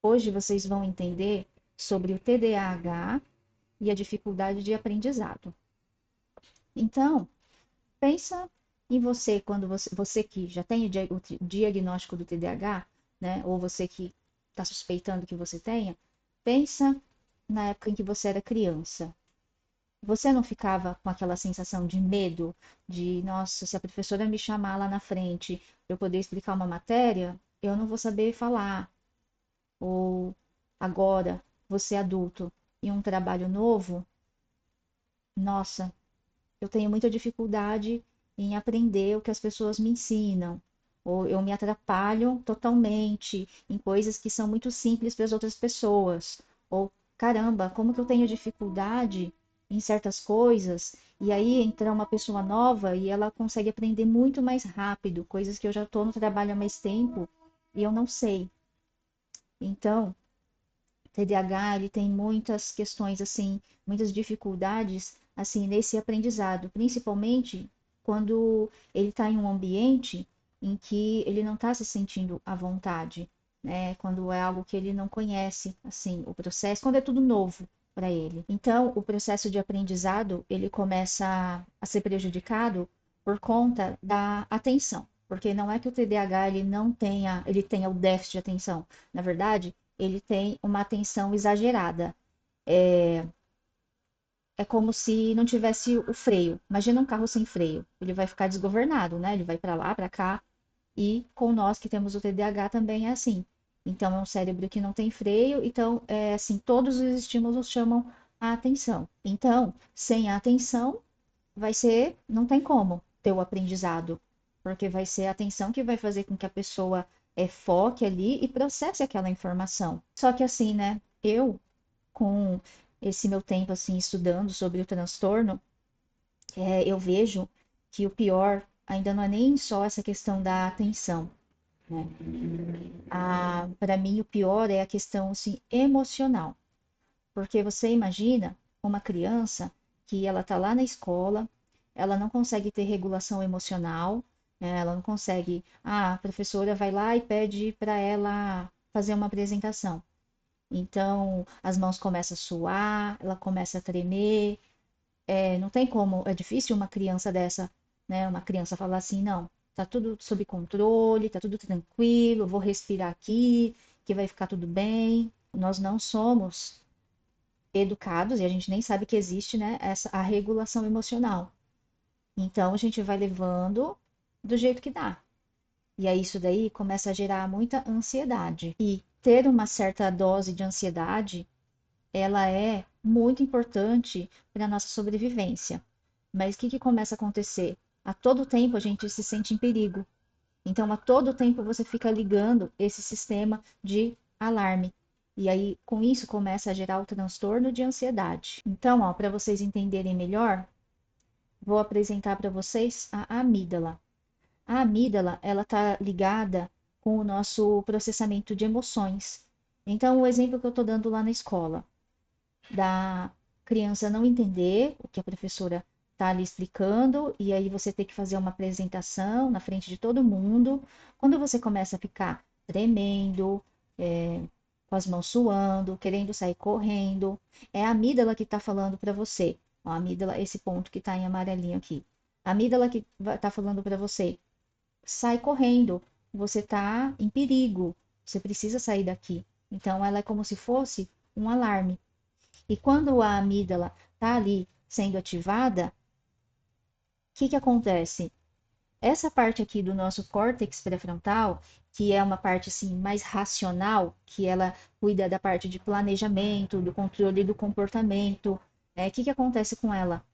Hoje vocês vão entender sobre o TDAH e a dificuldade de aprendizado. Então, pensa em você quando você que já tem o diagnóstico do TDAH, né? Ou você que está suspeitando que você tenha, pensa na época em que você era criança. Você não ficava com aquela sensação de medo, de, nossa, se a professora me chamar lá na frente para eu poder explicar uma matéria, eu não vou saber falar. Ou agora, você é adulto e um trabalho novo, nossa, eu tenho muita dificuldade em aprender o que as pessoas me ensinam. Ou eu me atrapalho totalmente em coisas que são muito simples para as outras pessoas. Ou, caramba, como que eu tenho dificuldade em certas coisas? E aí entra uma pessoa nova e ela consegue aprender muito mais rápido, coisas que eu já estou no trabalho há mais tempo e eu não sei. Então, TDAH, ele tem muitas questões assim, muitas dificuldades assim nesse aprendizado, principalmente quando ele está em um ambiente em que ele não está se sentindo à vontade, né? Quando é algo que ele não conhece, assim, o processo, quando é tudo novo para ele. Então, o processo de aprendizado, ele começa a ser prejudicado por conta da atenção. Porque não é que o TDAH ele não tenha, ele tenha o déficit de atenção. Na verdade, ele tem uma atenção exagerada. É como se não tivesse o freio. Imagina um carro sem freio. Ele vai ficar desgovernado, né? Ele vai para lá, para cá. E com nós que temos o TDAH também é assim. Então, é um cérebro que não tem freio. Então, é assim, todos os estímulos chamam a atenção. Então, sem a atenção, vai ser, não tem como ter o aprendizado, porque vai ser a atenção que vai fazer com que a pessoa foque ali e processe aquela informação. Só que assim, né? Eu, com esse meu tempo assim estudando sobre o transtorno, eu vejo que o pior ainda não é nem só essa questão da atenção, né? Para mim, o pior é a questão assim, emocional, porque você imagina uma criança que ela está lá na escola, ela não consegue ter regulação emocional, né? Ela não consegue. Ah, a professora vai lá e pede para ela fazer uma apresentação. Então, as mãos começam a suar, ela começa a tremer. Não tem como, é difícil uma criança dessa, né? Uma criança falar assim, não, tá tudo sob controle, tá tudo tranquilo, vou respirar aqui, que vai ficar tudo bem. Nós não somos educados e a gente nem sabe que existe, né, a regulação emocional. Então a gente vai levando do jeito que dá. E aí isso daí começa a gerar muita ansiedade. E ter uma certa dose de ansiedade, ela é muito importante para a nossa sobrevivência. Mas o que que começa a acontecer? A todo tempo a gente se sente em perigo. Então, a todo tempo você fica ligando esse sistema de alarme. E aí, com isso, começa a gerar o transtorno de ansiedade. Então, ó, para vocês entenderem melhor, vou apresentar para vocês a amígdala. A amígdala, ela está ligada com o nosso processamento de emoções. Então, o exemplo que eu estou dando lá na escola, da criança não entender o que a professora está ali explicando, e aí você tem que fazer uma apresentação na frente de todo mundo. Quando você começa a ficar tremendo, é, com as mãos suando, querendo sair correndo, é a amígdala que está falando para você. Ó, a amígdala, esse ponto que está em amarelinho aqui. A amígdala que está falando para você, sai correndo, você está em perigo, você precisa sair daqui. Então, ela é como se fosse um alarme. E quando a amígdala está ali sendo ativada, o que que acontece? Essa parte aqui do nosso córtex pré-frontal, que é uma parte assim mais racional, que ela cuida da parte de planejamento, do controle do comportamento, o que que acontece com ela?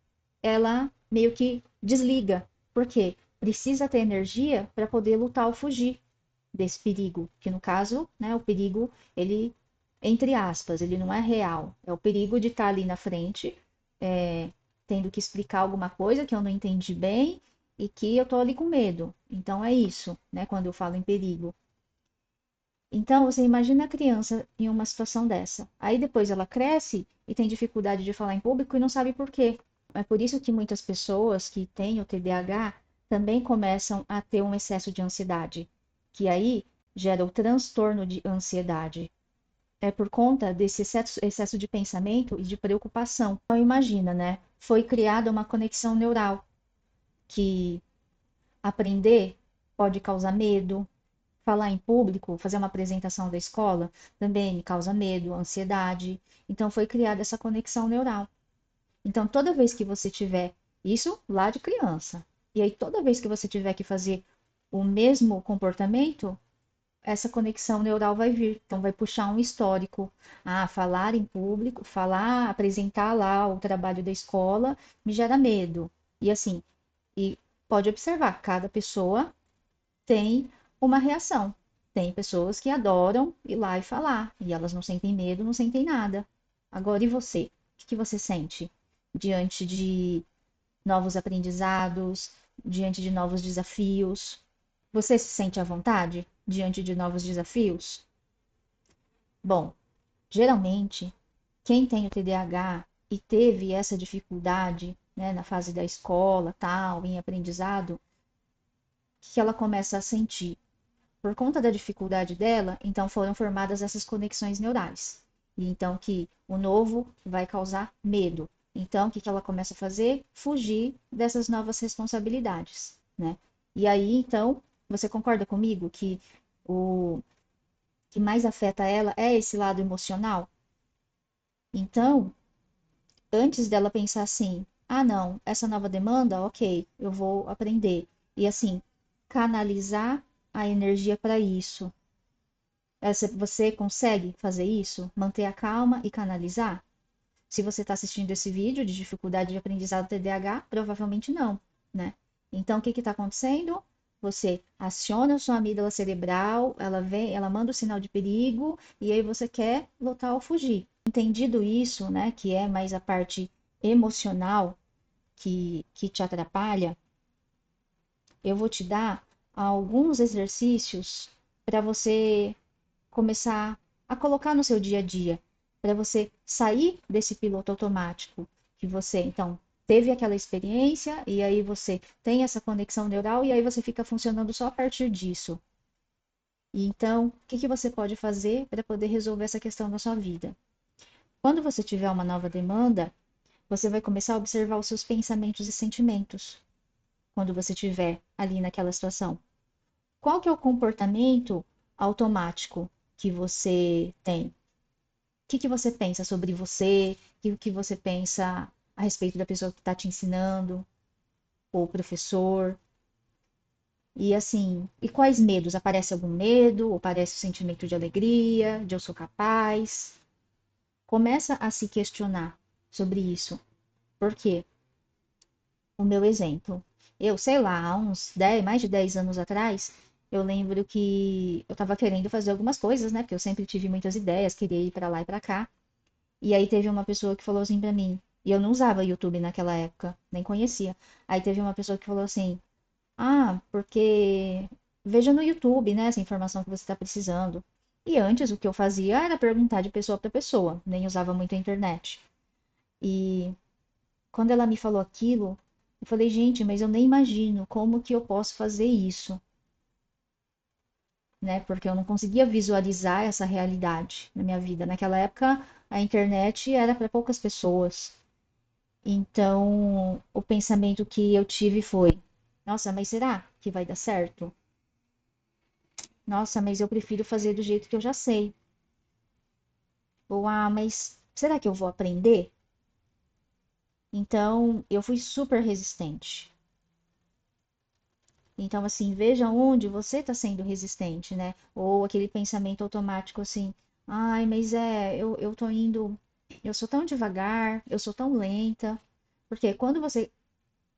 Ela meio que desliga. Por quê? Precisa ter energia para poder lutar ou fugir desse perigo, que no caso, né, o perigo, ele, entre aspas, ele não é real. É o perigo de estar ali na frente, é, tendo que explicar alguma coisa que eu não entendi bem e que eu tô ali com medo. Então é isso, né, quando eu falo em perigo. Então, você imagina a criança em uma situação dessa. Aí depois ela cresce e tem dificuldade de falar em público e não sabe por quê. É por isso que muitas pessoas que têm o TDAH também começam a ter um excesso de ansiedade, que aí gera o transtorno de ansiedade. é por conta desse excesso de pensamento e de preocupação. Então, imagina, né? Foi criada uma conexão neural que aprender pode causar medo, falar em público, fazer uma apresentação da escola, também me causa medo, ansiedade. Então, foi criada essa conexão neural. Então, toda vez que você tiver isso lá de criança, e aí toda vez que você tiver que fazer o mesmo comportamento, essa conexão neural vai vir. Então, vai puxar um histórico. Ah, falar em público, falar, apresentar lá o trabalho da escola, me gera medo. E assim, e pode observar, cada pessoa tem uma reação. Tem pessoas que adoram ir lá e falar, e elas não sentem medo, não sentem nada. Agora, e você? O que você sente diante de novos aprendizados, diante de novos desafios? Você se sente à vontade diante de novos desafios? Bom, geralmente, quem tem o TDAH e teve essa dificuldade, né, na fase da escola, tal, em aprendizado, o que ela começa a sentir? Por conta da dificuldade dela, então foram formadas essas conexões neurais. E então que o novo vai causar medo. Então, o que ela começa a fazer? Fugir dessas novas responsabilidades, né? E aí, então, você concorda comigo que o que mais afeta ela é esse lado emocional? Então, antes dela pensar assim, ah, não, essa nova demanda, ok, eu vou aprender. E assim, canalizar a energia para isso. Você consegue fazer isso? Manter a calma e canalizar? Se você está assistindo esse vídeo de dificuldade de aprendizado TDAH, provavelmente não, né? Então, o que está acontecendo? Você aciona a sua amígdala cerebral, ela vem, ela manda o sinal de perigo, e aí você quer lutar ou fugir. Entendido isso, né, que é mais a parte emocional que te atrapalha, eu vou te dar alguns exercícios para você começar a colocar no seu dia a dia, para você sair desse piloto automático que você, então, teve aquela experiência e aí você tem essa conexão neural e aí você fica funcionando só a partir disso. E então, o que que você pode fazer para poder resolver essa questão na sua vida? Quando você tiver uma nova demanda, você vai começar a observar os seus pensamentos e sentimentos quando você estiver ali naquela situação. Qual que é o comportamento automático que você tem? Que você pensa sobre você, o que você pensa a respeito da pessoa que está te ensinando, ou o professor. E assim, e quais medos? Aparece algum medo? Ou aparece o sentimento de alegria, de eu sou capaz? Começa a se questionar sobre isso. Por quê? O meu exemplo. Eu, sei lá, há uns 10, mais de 10 anos atrás, eu lembro que eu estava querendo fazer algumas coisas, né? Porque eu sempre tive muitas ideias, queria ir para lá e para cá. E aí teve uma pessoa que falou assim pra mim, e eu não usava YouTube naquela época, nem conhecia. Aí teve uma pessoa que falou assim: "Ah, porque veja no YouTube, né, essa informação que você está precisando". E antes o que eu fazia era perguntar de pessoa para pessoa, nem usava muito a internet. E quando ela me falou aquilo, eu falei: "Gente, mas eu nem imagino como que eu posso fazer isso", né? Porque eu não conseguia visualizar essa realidade na minha vida. Naquela época, a internet era para poucas pessoas. Então, o pensamento que eu tive foi: nossa, mas será que vai dar certo? Nossa, mas eu prefiro fazer do jeito que eu já sei. Ou, ah, mas será que eu vou aprender? Então, eu fui super resistente. Então, assim, veja onde você está sendo resistente, né? Ou aquele pensamento automático assim: ai, mas eu tô indo, eu sou tão devagar, eu sou tão lenta. Porque quando você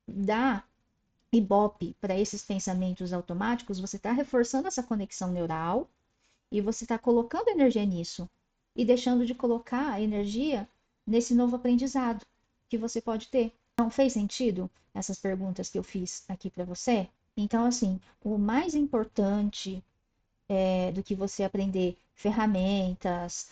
dá Ibope para esses pensamentos automáticos, você está reforçando essa conexão neural e você está colocando energia nisso e deixando de colocar a energia nesse novo aprendizado que você pode ter. Não fez sentido essas perguntas que eu fiz aqui para você? Então, assim, o mais importante do que você aprender ferramentas,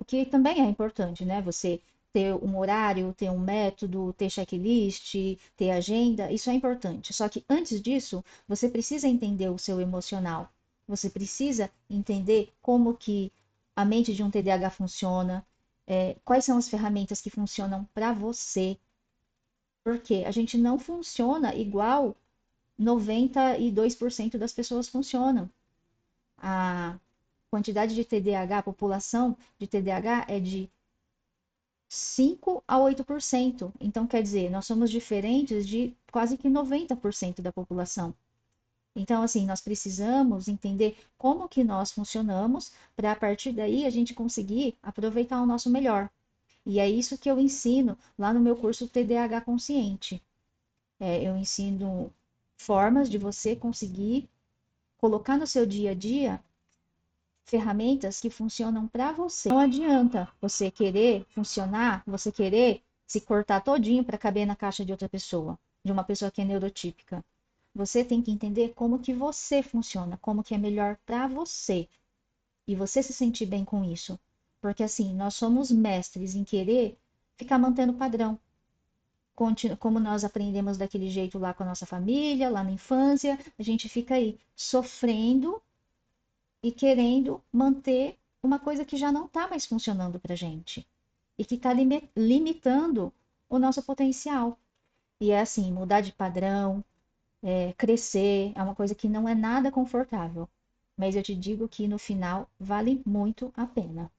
que também é importante, né? Você ter um horário, ter um método, ter checklist, ter agenda, isso é importante. Só que antes disso, você precisa entender o seu emocional. Você precisa entender como que a mente de um TDAH funciona, quais são as ferramentas que funcionam para você, porque a gente não funciona igual 92% das pessoas funcionam. A quantidade de TDAH, a população de TDAH é de 5 a 8%. Então, quer dizer, nós somos diferentes de quase que 90% da população. Então, assim, nós precisamos entender como que nós funcionamos para a partir daí a gente conseguir aproveitar o nosso melhor. E é isso que eu ensino lá no meu curso TDAH Consciente. Eu ensino formas de você conseguir colocar no seu dia a dia ferramentas que funcionam para você. Não adianta você querer funcionar, você querer se cortar todinho para caber na caixa de outra pessoa, de uma pessoa que é neurotípica. Você tem que entender como que você funciona, como que é melhor para você. E você se sentir bem com isso. Porque assim, nós somos mestres em querer ficar mantendo padrão. Como nós aprendemos daquele jeito lá com a nossa família, lá na infância, a gente fica aí sofrendo e querendo manter uma coisa que já não está mais funcionando para a gente e que está limitando o nosso potencial. E é assim, mudar de padrão, crescer, é uma coisa que não é nada confortável. Mas eu te digo que no final vale muito a pena.